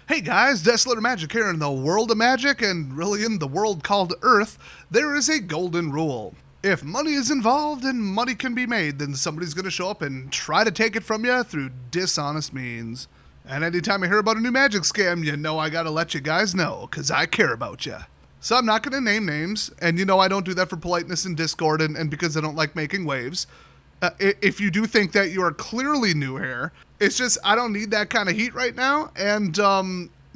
Hey guys, Desolate Magic here. In the world of magic, and really in the world called Earth, there is a golden rule. If money is involved and money can be made, then somebody's going to show up and try to take it from you through dishonest means. And anytime I hear about a new magic scam, you know I gotta let you guys know, because I care about you. So I'm not going to name names, and you know I don't do that for politeness in Discord and because I don't like making waves. If you do think that you are clearly new here, it's just I don't need that kind of heat right now, and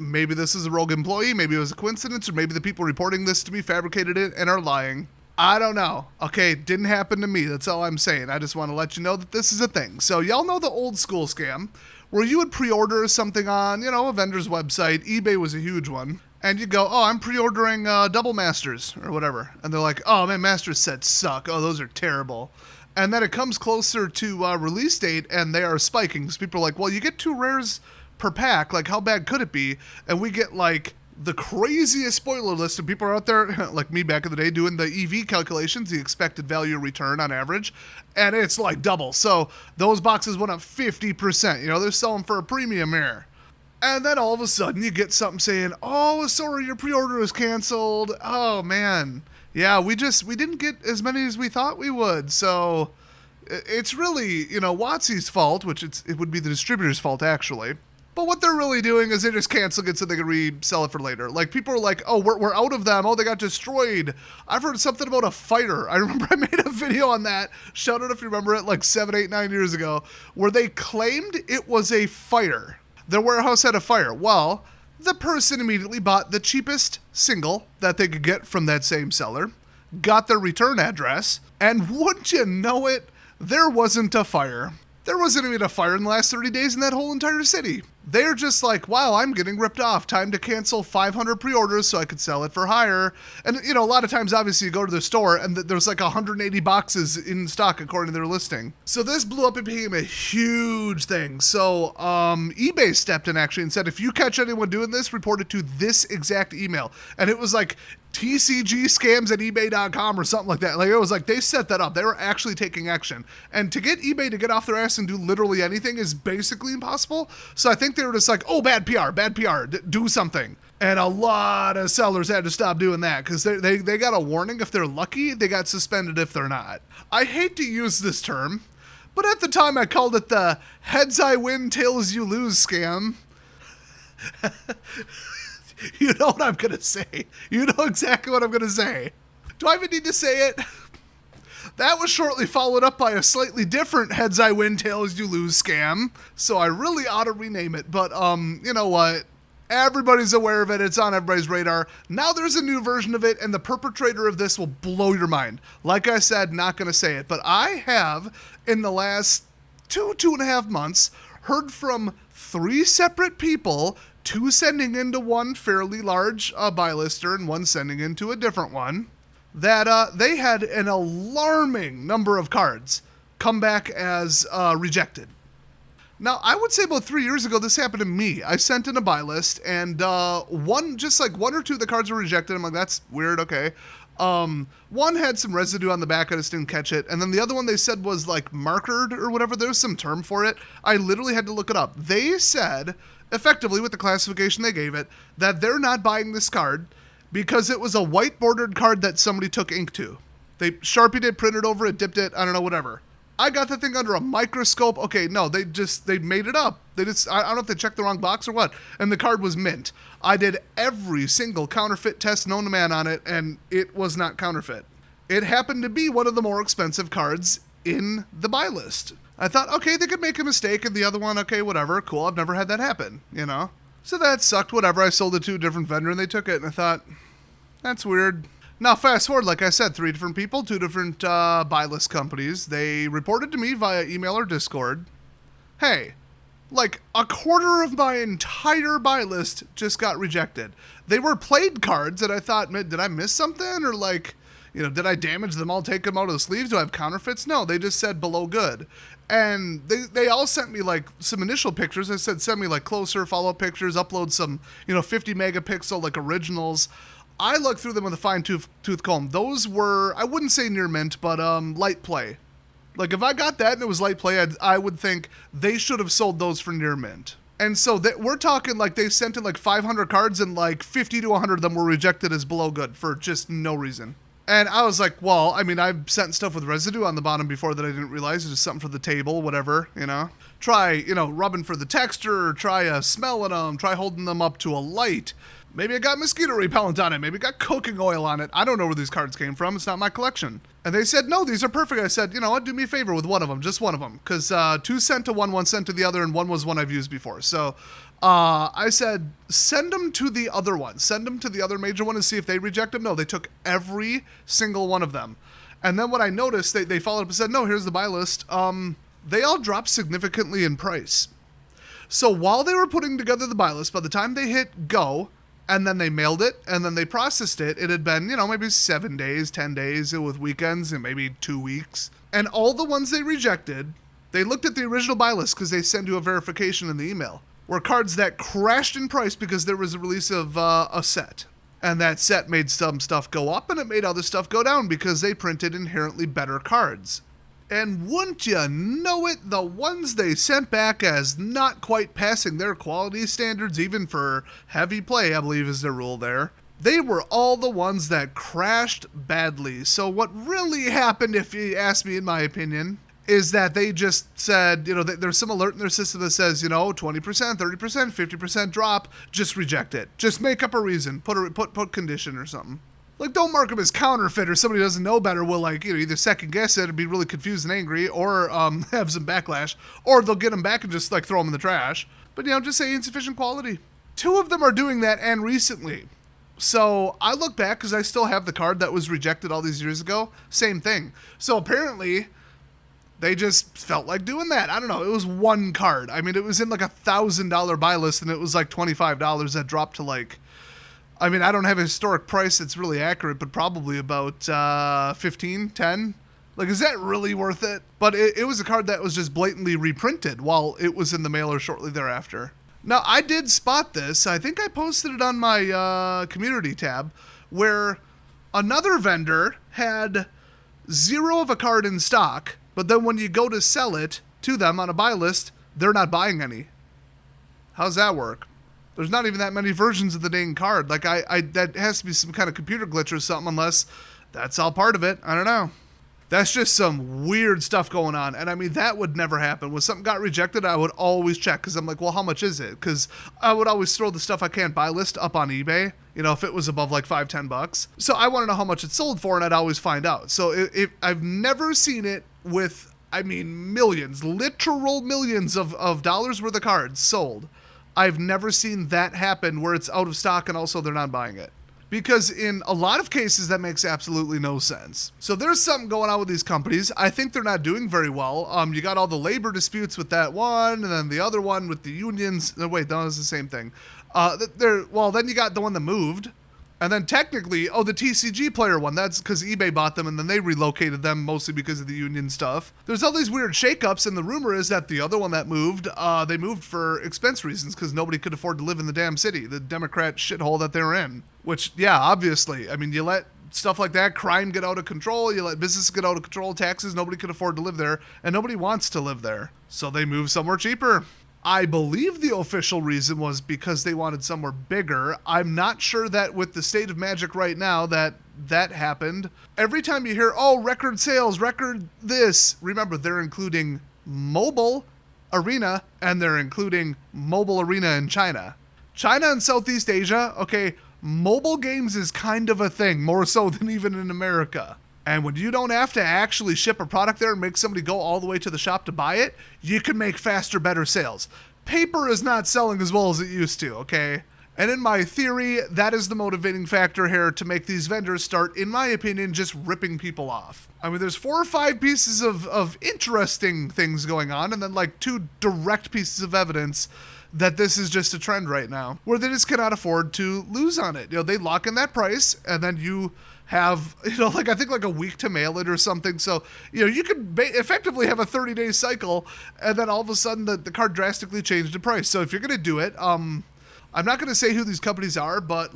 maybe this is a rogue employee, maybe it was a coincidence, or maybe the people reporting this to me fabricated it and are lying. I don't know. Okay, didn't happen to me, that's all I'm saying. I just want to let you know that this is a thing. So y'all know the old school scam, where you would pre-order something on, a vendor's website. eBay was a huge one. And you go, oh, I'm pre-ordering double masters or whatever. And they're like, oh man, master sets suck. Oh, those are terrible. And then it comes closer to release date, and they are spiking. So people are like, well, you get 2 rares per pack. Like, how bad could it be? And we get, like, the craziest spoiler list. And people are out there, like me back in the day, doing the EV calculations, the expected value return on average. And it's, like, double. So those boxes went up 50%. They're selling for a premium here. And then all of a sudden, you get something saying, oh, sorry, your pre-order is canceled. Oh, man. Yeah, we didn't get as many as we thought we would, so it's really, WotC's fault, which it would be the distributor's fault, actually. But what they're really doing is they're just canceling it so they can resell it for later. Like, people are like, oh, we're out of them. Oh, they got destroyed. I've heard something about a fighter. I remember I made a video on that, shout out if you remember it, like 7, 8, 9 years ago, where they claimed it was a fire. Their warehouse had a fire. Well, the person immediately bought the cheapest single that they could get from that same seller, got their return address, and wouldn't you know it, there wasn't a fire. There wasn't even a fire in the last 30 days in that whole entire city. They're just like, wow, I'm getting ripped off. Time to cancel 500 pre-orders so I could sell it for higher. And, a lot of times, obviously, you go to the store and there's like 180 boxes in stock according to their listing. So this blew up and became a huge thing. So eBay stepped in actually and said, if you catch anyone doing this, report it to this exact email. And it was like tcgscams@ebay.com or something like that. Like, it was like they set that up. They were actually taking action. And to get eBay to get off their ass and do literally anything is basically impossible. So I think they were just like, oh, bad PR, do something. And a lot of sellers had to stop doing that because they got a warning. If they're lucky, they got suspended if they're not. I hate to use this term, but at the time I called it the heads I win, tails you lose scam. You know what I'm going to say. You know exactly what I'm going to say. Do I even need to say it? That was shortly followed up by a slightly different heads I win, tails you lose scam. So I really ought to rename it. But, you know what? Everybody's aware of it. It's on everybody's radar. Now there's a new version of it, and the perpetrator of this will blow your mind. Like I said, not going to say it. But I have, in the last 2.5 months, heard from 3 separate people, 2 sending into one fairly large buy lister and 1 sending into a different one, that they had an alarming number of cards come back as rejected. Now, I would say about 3 years ago, this happened to me. I sent in a buy list, and one or two of the cards were rejected. I'm like, that's weird, okay. One had some residue on the back, I just didn't catch it. And then the other one they said was like markered or whatever. There's some term for it. I literally had to look it up. They said, effectively with the classification they gave it, that they're not buying this card because it was a white bordered card that somebody took ink to. They Sharpied it, printed over it, dipped it, I don't know, whatever. I got the thing under a microscope. Okay, no, they made it up. I don't know if they checked the wrong box or what. And the card was mint. I did every single counterfeit test known to man on it, and it was not counterfeit. It happened to be one of the more expensive cards in the buy list. I thought, okay, they could make a mistake, and the other one, okay, whatever, cool, I've never had that happen, So that sucked, whatever. I sold it to a different vendor, and they took it, and I thought, that's weird. Now, fast forward, like I said, 3 different people, 2 different buy list companies. They reported to me via email or Discord, hey, like a quarter of my entire buy list just got rejected. They were played cards, and I thought, did I miss something? Or like, did I damage them all, take them out of the sleeves? Do I have counterfeits? No, they just said below good. And they all sent me like some initial pictures. I said, send me like closer follow-up pictures, upload some, 50 megapixel like originals. I looked through them with a fine-tooth comb. Those were, I wouldn't say near mint, but light play. Like, if I got that and it was light play, I would think they should have sold those for near mint. And so we're talking like they sent in like 500 cards and like 50 to 100 of them were rejected as below good for just no reason. And I was like, well, I mean, I've sent stuff with residue on the bottom before that I didn't realize. It's just something for the table, whatever, you know. Try, rubbing for the texture, or try smelling them, try holding them up to a light. Maybe it got mosquito repellent on it. Maybe it got cooking oil on it. I don't know where these cards came from. It's not my collection. And they said, no, these are perfect. I said, you know what, do me a favor with one of them, just one of them. Because 2 sent to one sent to the other, and one was one I've used before. So I said, send them to the other one. Send them to the other major one and see if they reject them. No, they took every single one of them. And then what I noticed, they followed up and said, no, here's the buy list. They all dropped significantly in price. So while they were putting together the buy list, by the time they hit go, and then they mailed it, and then they processed it, it had been, maybe 7 days, 10 days with weekends, and maybe 2 weeks. And all the ones they rejected, they looked at the original buy list because they send you a verification in the email, were cards that crashed in price because there was a release of a set. And that set made some stuff go up, and it made other stuff go down because they printed inherently better cards. And wouldn't you know it, the ones they sent back as not quite passing their quality standards, even for heavy play, I believe is their rule there, they were all the ones that crashed badly. So what really happened, if you ask me in my opinion, is that they just said, there's some alert in their system that says, 20%, 30%, 50% drop, just reject it. Just make up a reason, put condition or something. Like, don't mark them as counterfeit, or somebody who doesn't know better will, either second guess it and be really confused and angry, or have some backlash, or they'll get them back and just, throw them in the trash. But, just say insufficient quality. 2 of them are doing that, and recently. So, I look back, because I still have the card that was rejected all these years ago. Same thing. So, apparently, they just felt like doing that. I don't know. It was one card. I mean, it was in, $1,000 buy list, and it was, $25 that dropped to, I don't have a historic price that's really accurate, but probably about 15, 10. Is that really worth it? But it was a card that was just blatantly reprinted while it was in the mailer shortly thereafter. Now, I did spot this. I think I posted it on my community tab, where another vendor had 0 of a card in stock, but then when you go to sell it to them on a buy list, they're not buying any. How's that work? There's not even that many versions of the dang card. That has to be some kind of computer glitch or something, unless that's all part of it. I don't know. That's just some weird stuff going on. And that would never happen. When something got rejected, I would always check, because I'm like, well, how much is it? Because I would always throw the stuff I can't buy list up on eBay, if it was above $5-10. So I want to know how much it sold for, and I'd always find out. So I've never seen it with, millions, literal millions of dollars worth of cards sold. I've never seen that happen where it's out of stock and also they're not buying it. Because in a lot of cases, that makes absolutely no sense. So there's something going on with these companies. I think they're not doing very well. You got all the labor disputes with that one, and then the other one with the unions. No, wait, that was the same thing. Then you got the one that moved. And then technically, the TCG player one, that's because eBay bought them and then they relocated them mostly because of the union stuff. There's all these weird shakeups, and the rumor is that the other one that moved, they moved for expense reasons because nobody could afford to live in the damn city, the Democrat shithole that they were in. Which, yeah, obviously, you let stuff like that, crime get out of control, you let business get out of control, taxes, nobody could afford to live there, and nobody wants to live there. So they moved somewhere cheaper. I believe the official reason was because they wanted somewhere bigger. I'm not sure that with the state of Magic right now that happened. Every time you hear, record sales, record this, remember they're including mobile arena, and they're including mobile arena in China. China and Southeast Asia, okay, mobile games is kind of a thing, more so than even in America. And when you don't have to actually ship a product there and make somebody go all the way to the shop to buy it, you can make faster, better sales. Paper is not selling as well as it used to, okay? And in my theory, that is the motivating factor here to make these vendors start, in my opinion, just ripping people off. There's 4 or 5 pieces of interesting things going on, and then 2 direct pieces of evidence that this is just a trend right now, where they just cannot afford to lose on it. They lock in that price, and then you have, I think a week to mail it or something. So, you could effectively have a 30-day cycle, and then all of a sudden the card drastically changed in price. So if you're going to do it, I'm not going to say who these companies are, but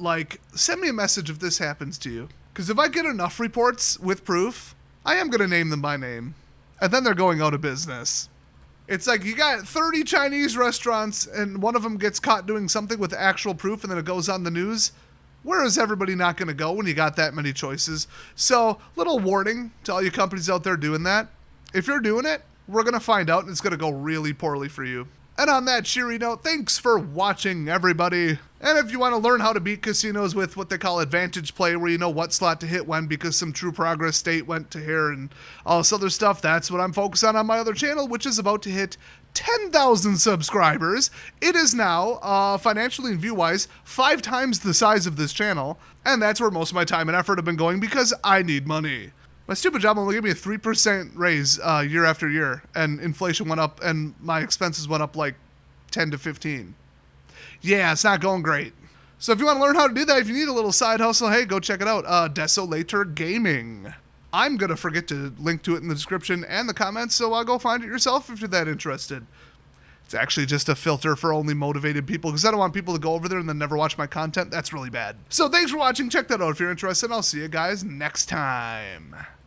send me a message if this happens to you. Because if I get enough reports with proof, I am going to name them by name. And then they're going out of business. It's like you got 30 Chinese restaurants and one of them gets caught doing something with actual proof and then it goes on the news. Where is everybody not going to go when you got that many choices? So, little warning to all you companies out there doing that. If you're doing it, we're going to find out and it's going to go really poorly for you. And on that cheery note, thanks for watching, everybody. And if you want to learn how to beat casinos with what they call advantage play, where you know what slot to hit when because some true progress state went to here and all this other stuff, that's what I'm focused on my other channel, which is about to hit 10,000 subscribers. It is now, financially and view-wise, 5 times the size of this channel. And that's where most of my time and effort have been going because I need money. My stupid job only gave me a 3% raise year after year, and inflation went up, and my expenses went up like 10 to 15. Yeah, it's not going great. So if you want to learn how to do that, if you need a little side hustle, hey, go check it out. Desolator Gaming. I'm going to forget to link to it in the description and the comments, so I'll go find it yourself if you're that interested. It's actually just a filter for only motivated people because I don't want people to go over there and then never watch my content. That's really bad. So thanks for watching. Check that out if you're interested. I'll see you guys next time.